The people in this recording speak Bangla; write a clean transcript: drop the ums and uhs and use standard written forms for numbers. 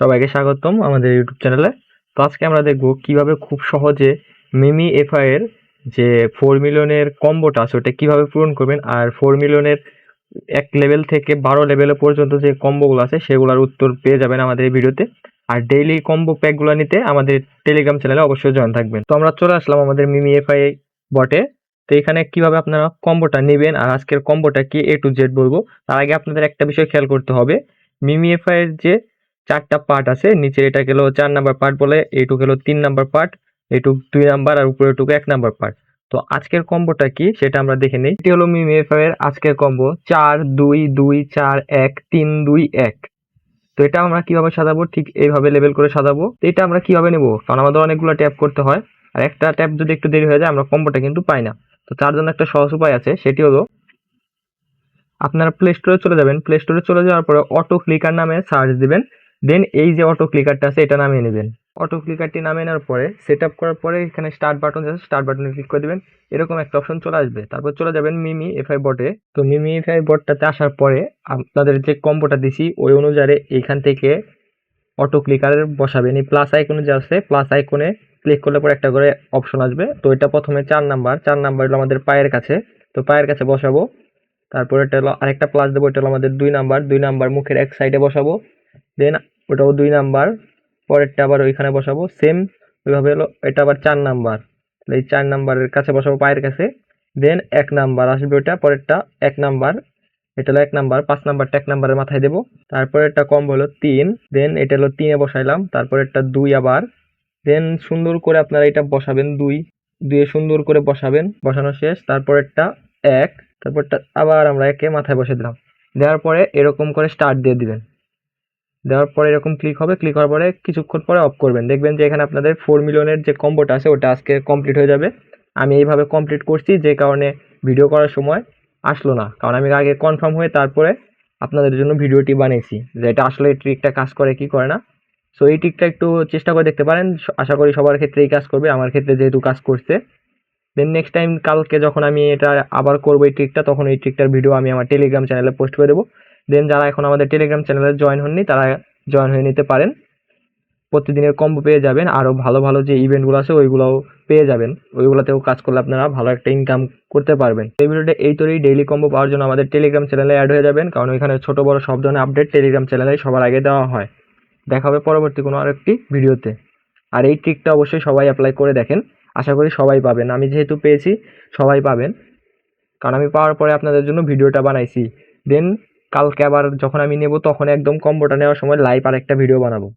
সবাইকে স্বাগতম আমাদের ইউটিউব চ্যানেলে। তো আজকে আমরা দেখব কিভাবে খুব সহজে মিমি এফআই এর যে 4 মিলিয়নের কম্বোটা আছে ওটা কিভাবে পূরণ করবেন, আর 4 মিলিয়নের 1 লেভেল থেকে 12 লেভেল পর্যন্ত যে কম্বোগুলো আছে সেগুলোর উত্তর পেয়ে যাবেন আমাদের এই ভিডিওতে। আর ডেইলি কম্বো প্যাকগুলো নিতে আমাদের টেলিগ্রাম চ্যানেলে অবশ্যই জয়েন থাকবেন। তো আমরা চলে আসলাম আমাদের মিমি এফআই বটে। তো এখানে কিভাবে আপনারা কম্বোটা নেবেন আর আজকের কম্বোটা কি এ টু জেড বলবো। তার আগে আপনাদের একটা বিষয় খেয়াল করতে হবে, মিমি এফআই এর যে 4টা পার্ট আছে, নিচে এটা গেল 4 নাম্বার পার্ট বলে, এইটুক গেল 3 নাম্বার পার্ট, এইটুক 2 নাম্বার, আর উপরেটুকু 1 নাম্বার পার্ট। তো আজকের কম্বোটা কি সেটা আমরা দেখে নিই। এটি হলো মিমি এফআই এর আজকের কম্বো 4-2-2-4-1-3-2-1। তো এটা আমরা কিভাবে সাজাবো, ঠিক এইভাবে লেভেল করে সাজাবো। তো এটা আমরা কিভাবে নেবো, কারণ আমাদের অনেকগুলো ট্যাপ করতে হয়, আর একটা ট্যাপ যদি একটু দেরি হয়ে যায় আমরা কম্বোটা কিন্তু পাই না। তো তার জন্য একটা সহজ উপায় আছে, সেটি হলো আপনারা প্লে স্টোরে চলে যাবেন। প্লে স্টোরে চলে যাওয়ার পরে অটো ক্লিকার নামে সার্চ দিবেন। দেন এই যে অটো ক্লিকারটা আছে এটা নামিয়ে নেবেন। অটো ক্লিকারটি নামিয়ে নেওয়ার পরে সেট আপ করার পরে এখানে স্টার্ট বাটন আছে, স্টার্ট বাটনে ক্লিক করে দিবেন। এরকম একটা অপশন চলে আসবে, তারপর চলে যাবেন মিমি এফআই বটে। তো মিমি এফআই বটটাতে আসার পরে আপনাদের যে কম্বোটা দিছি ওই অনুযায়ী এইখান থেকে অটো ক্লিকার বসাবেন। এই প্লাস আইকনে যে আছে, প্লাস আইকনে ক্লিক করলে পরে একটা করে অপশন আসবে। তো এটা প্রথমে 4 নাম্বার হলো আমাদের পায়ের কাছে। তো পায়ের কাছে বসাবো। তারপরে এটা হলো আরেকটা প্লাস দেবো, এটা হলো আমাদের 2 নাম্বার মুখের এক সাইডে বসাবো। দেন ওটাও 2 নাম্বার, পরেরটা আবার ওইখানে বসাবো সেম ওইভাবে। হলো এটা আবার 4 নাম্বার, এই 4 নাম্বারের কাছে বসাবো পায়ের কাছে। দেন 1 নাম্বার আসবে ওটা, পরেরটা 1 নাম্বার, এটা হলো 1 নাম্বার। 5 নাম্বারটা 1 নাম্বারের মাথায় দেবো। তারপরে একটা কম্বো হলো 3, দেন এটা হলো 3-এ বসাইলাম। তারপরে একটা 2 আবার, দেন সুন্দর করে আপনারা এটা বসাবেন, 2 সুন্দর করে বসাবেন। বসানো শেষ, তারপরেরটা 1, তারপরটা আবার আমরা 1-এ মাথায় বসে দিলাম। দেওয়ার পরে এরকম করে স্টার্ট দিয়ে দিবেন। দেওয়ার পরে এরকম ক্লিক হবে, ক্লিক হওয়ার পরে কিছুক্ষণ পরে অফ করবেন। দেখবেন যে এখানে আপনাদের 4 মিলিয়নের যে কম্বোটা আছে ওটা আজকে কমপ্লিট হয়ে যাবে। আমি এইভাবে কমপ্লিট করছি, যে কারণে ভিডিও করার সময় আসলো না, কারণ আমি আগে কনফার্ম হয়ে তারপরে আপনাদের জন্য ভিডিওটি বানিয়েছি যে এটা আসলে এই ট্রিকটা কাজ করে কি করে না। সো এই ট্রিকটা একটু চেষ্টা করে দেখতে পারেন, আশা করি সবার ক্ষেত্রে এই কাজ করবে, আমার ক্ষেত্রে যেহেতু কাজ করছে। দেন নেক্সট টাইম কালকে যখন আমি এটা আবার করবো এই ট্রিকটা, তখন এই ট্রিকটার ভিডিও আমি আমার টেলিগ্রাম চ্যানেলে পোস্ট করে দেবো। দেন যারা এখন আমাদের টেলিগ্রাম চ্যানেলে জয়েন হননি তারা জয়েন হয়ে নিতে পারেন। প্রতিদিনের কম্বো পেয়ে যাবেন, আরও ভালো ভালো যে ইভেন্টগুলো আছে ওইগুলোও পেয়ে যাবেন। ওইগুলোতেও কাজ করলে আপনারা ভালো একটা ইনকাম করতে পারবেন। এই ভিডিওটা এই তৈরি ডেইলি কম্বো পাওয়ার জন্য আমাদের টেলিগ্রাম চ্যানেলে অ্যাড হয়ে যাবেন, কারণ ওইখানে ছোট বড় সব ধরনের আপডেট টেলিগ্রাম চ্যানেলে সবার আগে দেওয়া হয়। দেখা হবে পরবর্তী কোনো আরেকটি ভিডিওতে। আর এই ট্রিকটা অবশ্যই সবাই অ্যাপ্লাই করে দেখেন, আশা করি সবাই পাবেন। আমি যেহেতু পেয়েছি সবাই পাবেন, কারণ আমি পাওয়ার পরে আপনাদের জন্য ভিডিওটা বানাইছি। দেন কালকে আবার যখন আমি নেব তখন একদম কম্বোটা নেওয়ার সময় লাইভ আর একটা ভিডিও বানাবো।